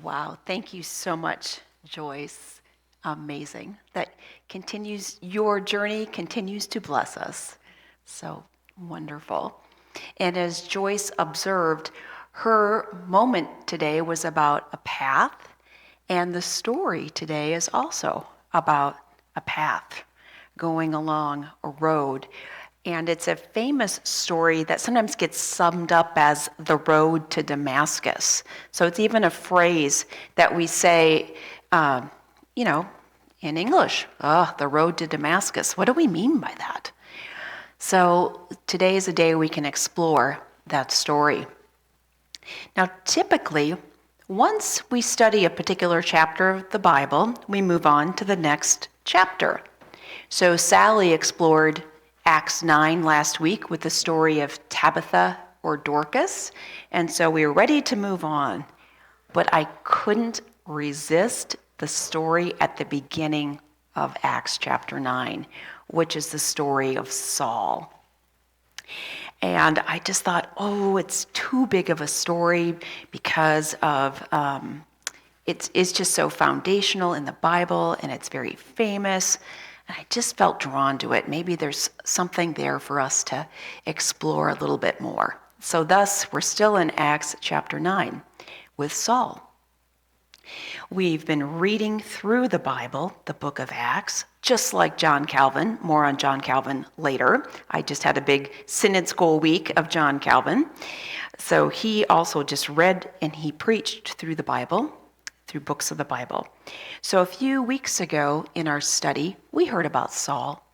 Wow, thank you so much, Joyce. Amazing. Your journey continues to bless us. So wonderful. And as Joyce observed, her moment today was about a path, and the story today is also about a path going along a road. And it's a famous story that sometimes gets summed up as the road to Damascus. So it's even a phrase that we say, you know, in English, the road to Damascus. What do we mean by that? So today is a day we can explore that story. Now, typically, once we study a particular chapter of the Bible, we move on to the next chapter. So Sally explored Acts 9 last week with the story of Tabitha or Dorcas, and so we were ready to move on. But I couldn't resist the story at the beginning of Acts chapter 9, which is the story of Saul. And I just thought, it's too big of a story because of it's just so foundational in the Bible, and it's very famous. And I just felt drawn to it. Maybe there's something there for us to explore a little bit more. So thus, we're still in Acts chapter 9 with Saul. We've been reading through the Bible, the book of Acts, just like John Calvin. More on John Calvin later. I just had a big Synod School week of John Calvin. So he also just read and he preached through the Bible, through books of the Bible. So a few weeks ago in our study, we heard about Saul.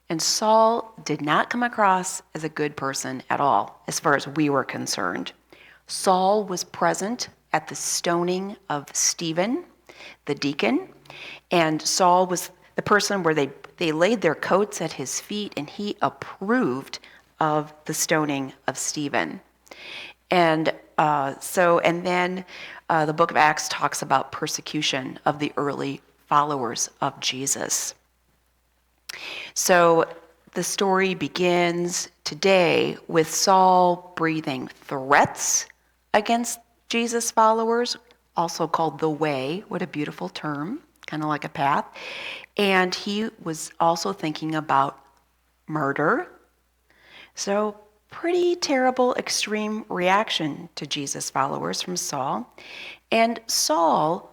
And Saul did not come across as a good person at all, as far as we were concerned. Saul was present at the stoning of Stephen, the deacon, and Saul was the person where they laid their coats at his feet, and he approved of the stoning of Stephen. And then the book of Acts talks about persecution of the early followers of Jesus. So the story begins today with Saul breathing threats against Jesus' followers, also called the way. What a beautiful term, kind of like a path. And he was also thinking about murder. So pretty terrible, extreme reaction to Jesus' followers from Saul. And Saul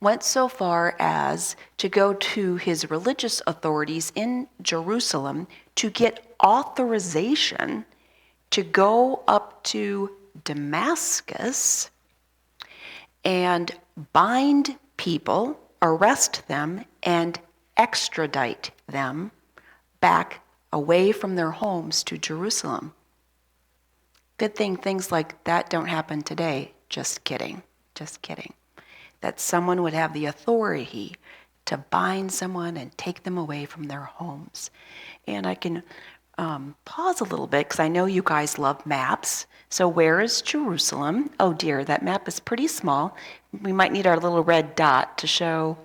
went so far as to go to his religious authorities in Jerusalem to get authorization to go up to Damascus and bind people, arrest them, and extradite them back away from their homes to Jerusalem. Good thing things like that don't happen today. Just kidding. Just kidding. That someone would have the authority to bind someone and take them away from their homes. And I can pause a little bit because I know you guys love maps. So where is Jerusalem? Oh dear, that map is pretty small. We might need our little red dot to show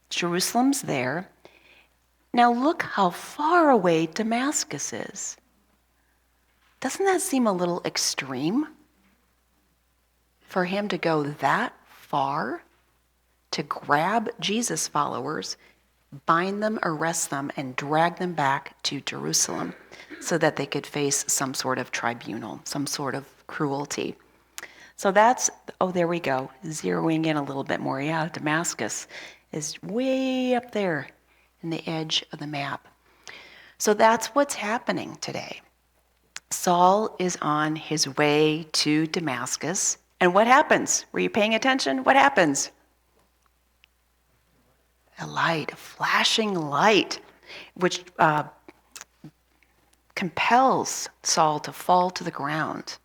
Jerusalem's there. Now look how far away Damascus is. Doesn't that seem a little extreme? For him to go that far to grab Jesus' followers, bind them, arrest them, and drag them back to Jerusalem so that they could face some sort of tribunal, some sort of cruelty. So that's, there we go, zeroing in a little bit more. Yeah, Damascus is way up there in the edge of the map. So that's what's happening today. Saul is on his way to Damascus. And what happens? Were you paying attention? What happens? A light, a flashing light, which compels Saul to fall to the ground.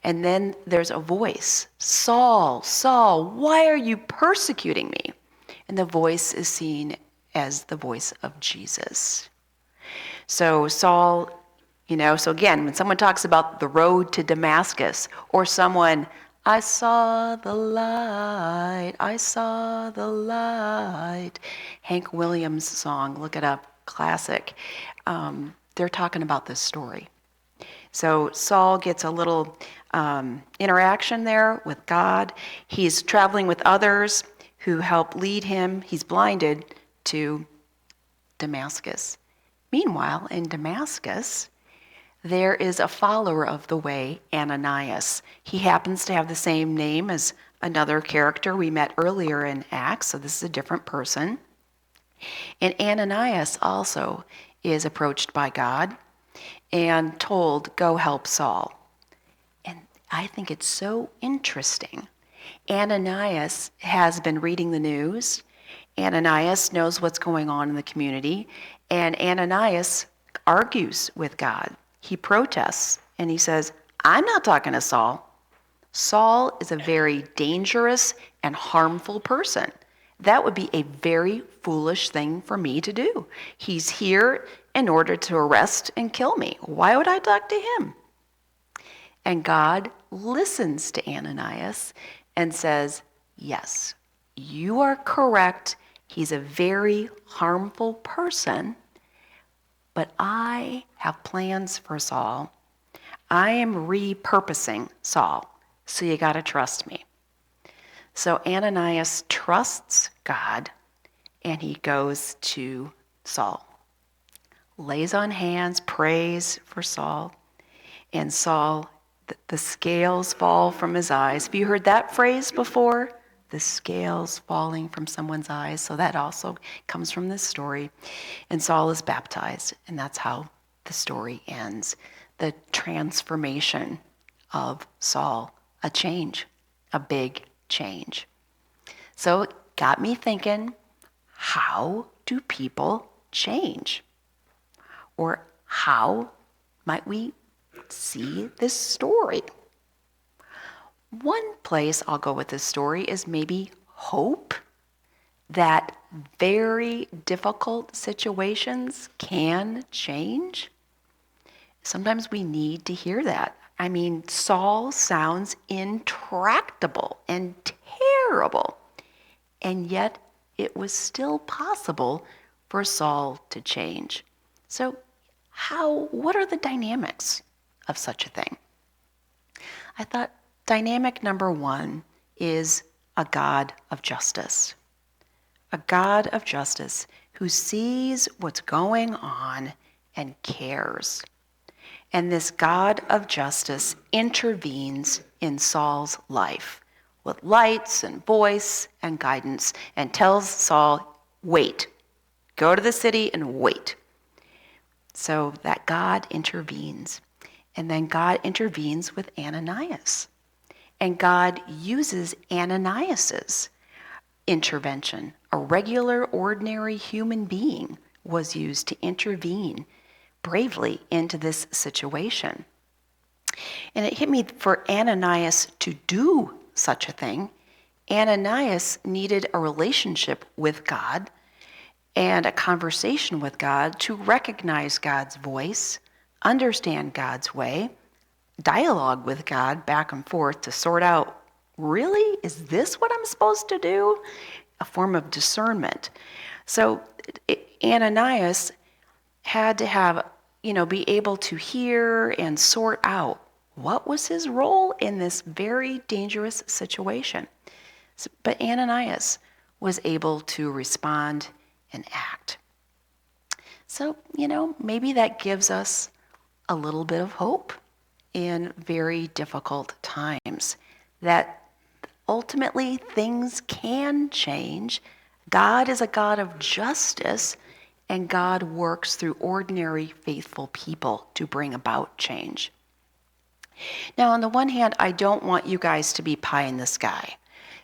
And then there's a voice, Saul, Saul, why are you persecuting me? And the voice is seen as the voice of Jesus. So Saul, so again, when someone talks about the road to Damascus, or someone, I saw the light, I saw the light. Hank Williams' song, look it up, classic. They're talking about this story. So Saul gets a little interaction there with God. He's traveling with others who help lead him. He's blinded to Damascus. Meanwhile, in Damascus, there is a follower of the way, Ananias. He happens to have the same name as another character we met earlier in Acts, so this is a different person. And Ananias also is approached by God and told, go help Saul. And I think it's so interesting. Ananias has been reading the news. Ananias knows what's going on in the community. And Ananias argues with God. He protests and he says, I'm not talking to Saul. Saul is a very dangerous and harmful person. That would be a very foolish thing for me to do. He's here in order to arrest and kill me. Why would I talk to him? And God listens to Ananias and says, yes, you are correct. He's a very harmful person, but I have plans for Saul. I am repurposing Saul, so you got to trust me. So Ananias trusts God, and he goes to Saul, lays on hands, prays for Saul, and Saul, the scales fall from his eyes. Have you heard that phrase before? The scales falling from someone's eyes. So that also comes from this story. And Saul is baptized, and that's how the story ends. The transformation of Saul, a change, a big change. So it got me thinking, how do people change? Or how might we see this story? One place I'll go with this story is maybe hope that very difficult situations can change. Sometimes we need to hear that. I mean, Saul sounds intractable and terrible, and yet it was still possible for Saul to change. So what are the dynamics of such a thing? I thought dynamic number one is a God of justice. A God of justice who sees what's going on and cares. And this God of justice intervenes in Saul's life with lights and voice and guidance and tells Saul, wait, go to the city and wait. So that God intervenes. And then God intervenes with Ananias. And God uses Ananias's intervention. A regular, ordinary human being was used to intervene bravely into this situation. And it hit me, for Ananias to do such a thing, Ananias needed a relationship with God and a conversation with God to recognize God's voice, understand God's way, dialogue with God back and forth to sort out, really? Is this what I'm supposed to do? A form of discernment. So Ananias had to have, be able to hear and sort out what was his role in this very dangerous situation. But Ananias was able to respond and act. So, maybe that gives us a little bit of hope in very difficult times, that ultimately things can change. God is a God of justice, and God works through ordinary, faithful people to bring about change. Now, on the one hand, I don't want you guys to be pie in the sky,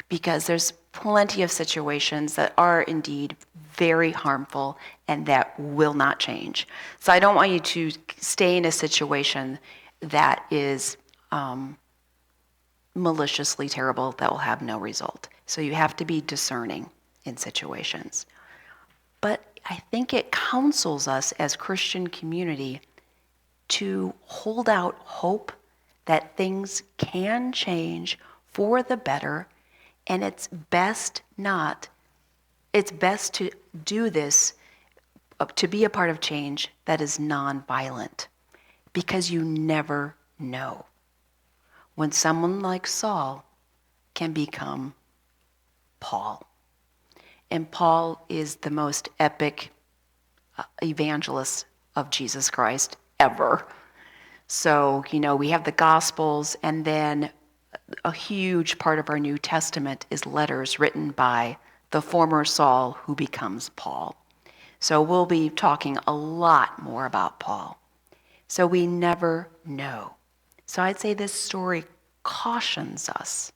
because there's plenty of situations that are indeed very harmful and that will not change. So I don't want you to stay in a situation that is maliciously terrible, that will have no result. So you have to be discerning in situations. But I think it counsels us as Christian community to hold out hope that things can change for the better, and it's best to do this, to be a part of change that is nonviolent, because you never know. when someone like Saul can become Paul. And Paul is the most epic evangelist of Jesus Christ ever. So, we have the Gospels, and then a huge part of our New Testament is letters written by the former Saul who becomes Paul. So we'll be talking a lot more about Paul. So we never know. So I'd say this story cautions us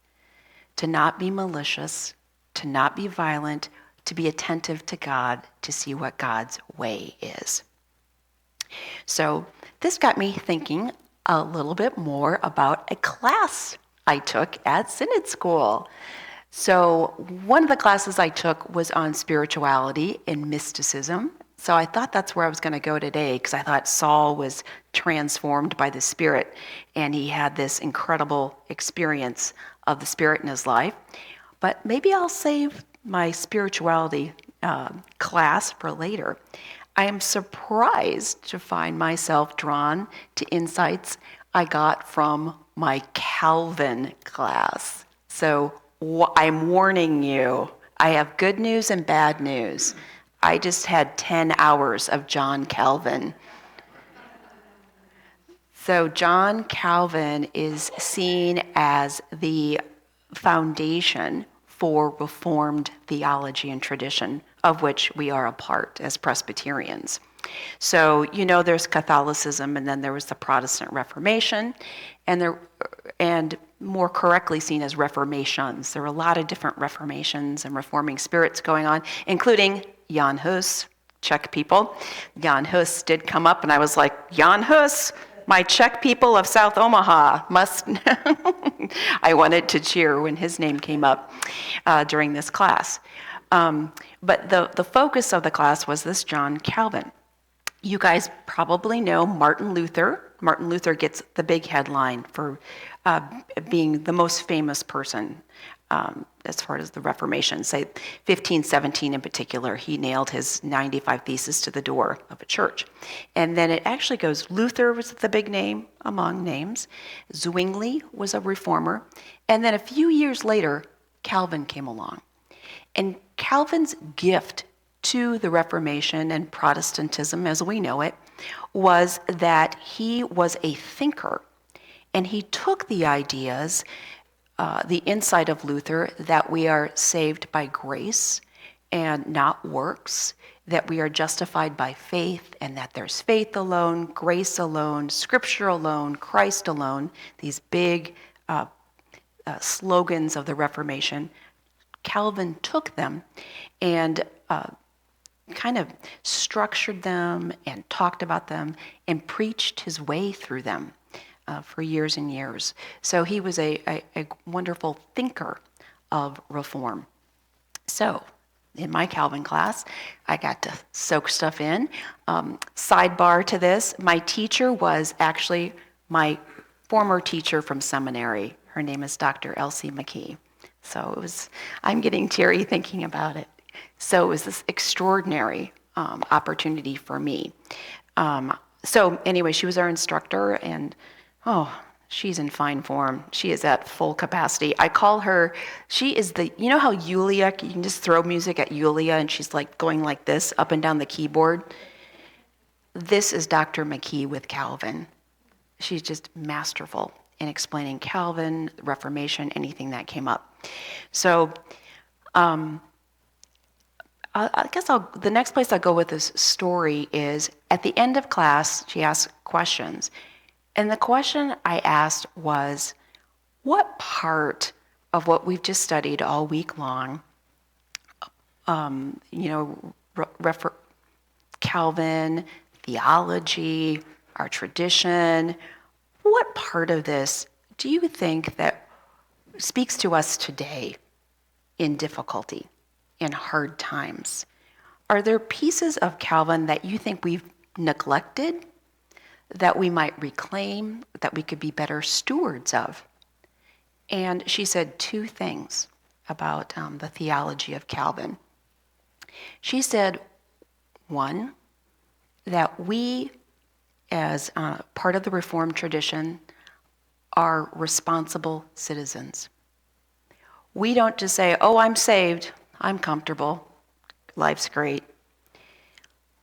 to not be malicious, to not be violent, to be attentive to God, to see what God's way is. So this got me thinking a little bit more about a class I took at Synod School. So one of the classes I took was on spirituality and mysticism. So I thought that's where I was going to go today, because I thought Saul was transformed by the Spirit, and he had this incredible experience of the Spirit in his life. But maybe I'll save my spirituality class for later. I am surprised to find myself drawn to insights I got from my Calvin class. So I'm warning you, I have good news and bad news. I just had 10 hours of John Calvin. So John Calvin is seen as the foundation for Reformed theology and tradition, of which we are a part as Presbyterians. So, there's Catholicism, and then there was the Protestant Reformation, and more correctly seen as Reformations. There were a lot of different Reformations and reforming spirits going on, including Jan Hus, Czech people. Jan Hus did come up, and I was like, Jan Hus, my Czech people of South Omaha must. I wanted to cheer when his name came up during this class. But the focus of the class was this John Calvin. You guys probably know Martin Luther. Martin Luther gets the big headline for being the most famous person as far as the Reformation. Say 1517 in particular, he nailed his 95 Theses to the door of a church. And then it actually goes, Luther was the big name among names. Zwingli was a reformer. And then a few years later, Calvin came along. And Calvin's gift to the Reformation and Protestantism as we know it was that he was a thinker, and he took the ideas, the insight of Luther, that we are saved by grace and not works, that we are justified by faith, and that there's faith alone, grace alone, Scripture alone, Christ alone, these big slogans of the Reformation. Calvin took them and kind of structured them and talked about them and preached his way through them for years and years. So he was a wonderful thinker of reform. So in my Calvin class, I got to soak stuff in. Sidebar to this, my teacher was actually my former teacher from seminary. Her name is Dr. Elsie McKee. So I'm getting teary thinking about it. So it was this extraordinary opportunity for me. So anyway, she was our instructor, and she's in fine form. She is at full capacity. I call her, she is how Yulia, you can just throw music at Yulia and she's like going like this up and down the keyboard? This is Dr. McKee with Calvin. She's just masterful in explaining Calvin, Reformation, anything that came up. So I guess the next place I'll go with this story is at the end of class, she asked questions. And the question I asked was, what part of what we've just studied all week long, Calvin, theology, our tradition, what part of this do you think that speaks to us today in difficulty, in hard times? Are there pieces of Calvin that you think we've neglected, that we might reclaim, that we could be better stewards of? And she said two things about the theology of Calvin. She said, one, that we, as part of the Reformed tradition, are responsible citizens. We don't just say, oh, I'm saved, I'm comfortable, life's great.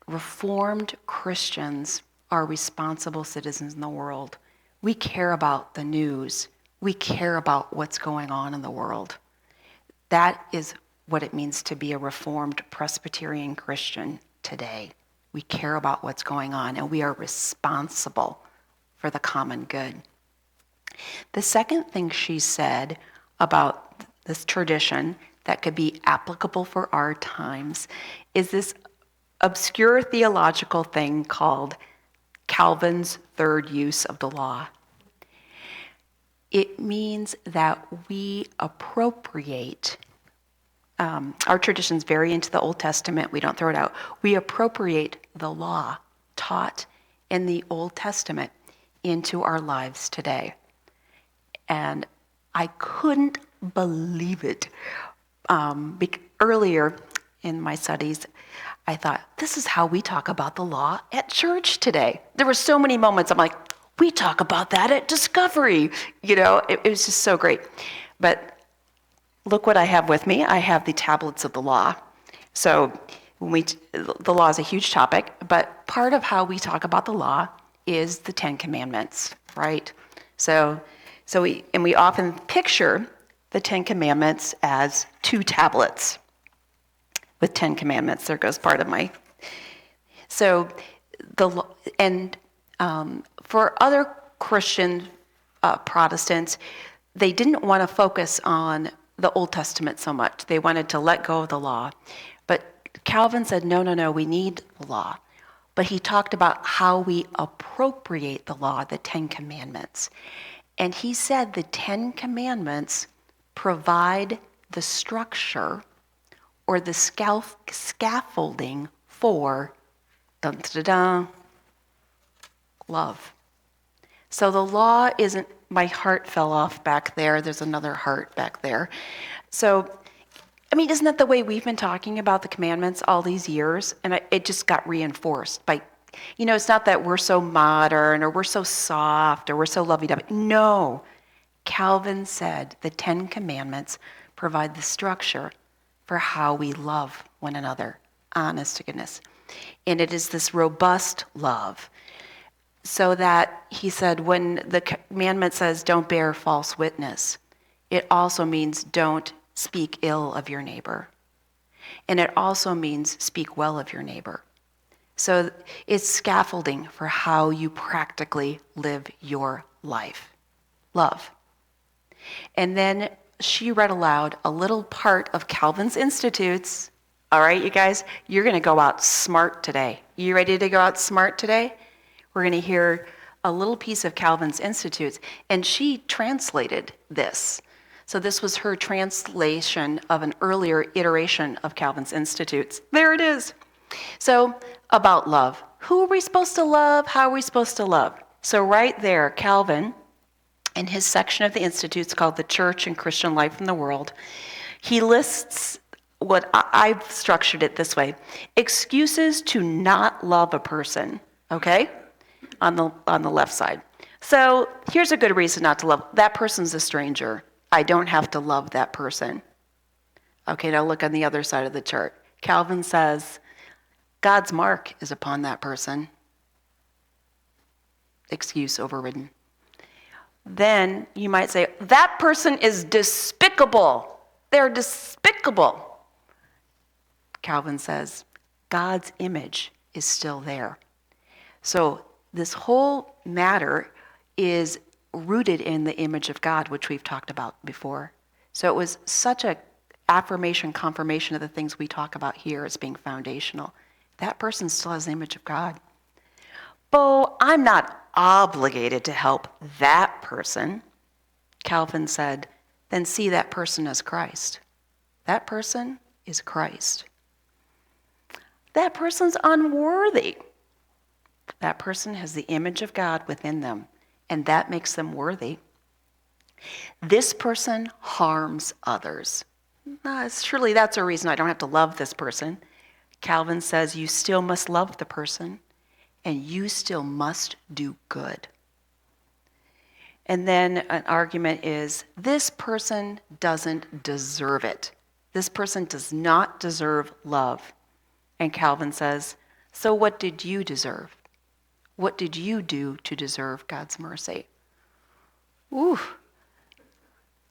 Reformed Christians are responsible citizens in the world. We care about the news. We care about what's going on in the world. That is what it means to be a Reformed Presbyterian Christian today. We care about what's going on, and we are responsible for the common good. The second thing she said about this tradition that could be applicable for our times is this obscure theological thing called Calvin's third use of the law. It means that we appropriate, our traditions vary into the Old Testament, we don't throw it out. We appropriate the law taught in the Old Testament into our lives today. And I couldn't believe it. Earlier in my studies, I thought, this is how we talk about the law at church today. There were so many moments I'm like, we talk about that at Discovery. It was just so great. But look what I have with me. I have the tablets of the law. So the law is a huge topic, but part of how we talk about the law is the Ten Commandments, right? So we often picture the Ten Commandments as two tablets with 10 commandments. There goes part of my. So for other Christian Protestants, they didn't want to focus on the Old Testament so much. They wanted to let go of the law. But Calvin said, no, we need the law. But he talked about how we appropriate the law, the 10 commandments. And he said the 10 commandments provide the structure or the scaffolding for love. So the law isn't, my heart fell off back there. There's another heart back there. So, isn't that the way we've been talking about the commandments all these years? And it just got reinforced by, it's not that we're so modern or we're so soft or we're so lovey-dovey. No. Calvin said the 10 commandments provide the structure for how we love one another, honest to goodness. And it is this robust love. So that, he said, when the commandment says don't bear false witness, it also means don't speak ill of your neighbor. And it also means speak well of your neighbor. So it's scaffolding for how you practically live your life. Love. And then she read aloud a little part of Calvin's Institutes. All right, you guys, you're going to go out smart today. You ready to go out smart today? We're going to hear a little piece of Calvin's Institutes. And she translated this. So this was her translation of an earlier iteration of Calvin's Institutes. There it is. So about love. Who are we supposed to love? How are we supposed to love? So right there, Calvin, in his section of the Institutes called The Church and Christian Life in the World, he lists what I've structured it this way: excuses to not love a person, okay, on the left side. So here's a good reason not to love. That person's a stranger. I don't have to love that person. Okay, now look on the other side of the chart. Calvin says, God's mark is upon that person. Excuse overridden. Then you might say, that person is despicable. They're despicable. Calvin says, God's image is still there. So this whole matter is rooted in the image of God, which we've talked about before. So it was such a affirmation, confirmation of the things we talk about here as being foundational. That person still has the image of God. Bo, I'm not obligated to help that person. Calvin said, then see that person as Christ. That person is Christ. That person's unworthy. That person has the image of God within them, and that makes them worthy. This person harms others. Surely that's a reason I don't have to love this person. Calvin says you still must love the person, and you still must do good. And then an argument is, this person doesn't deserve it. This person does not deserve love. And Calvin says, so what did you deserve? What did you do to deserve God's mercy? Ooh,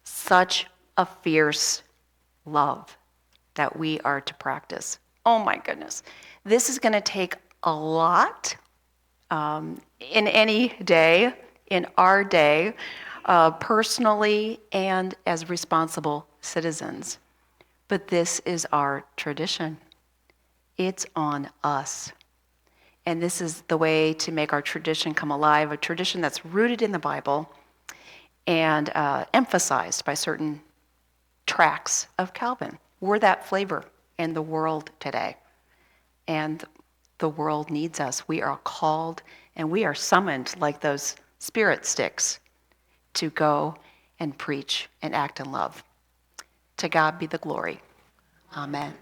such a fierce love that we are to practice. Oh my goodness. This is going to take a lot in any day, in our day, personally and as responsible citizens. But this is our tradition. It's on us. And this is the way to make our tradition come alive, a tradition that's rooted in the Bible and emphasized by certain tracts of Calvin. We're that flavor in the world today. And the world needs us. We are called and we are summoned like those spirit sticks to go and preach and act in love. To God be the glory. Amen.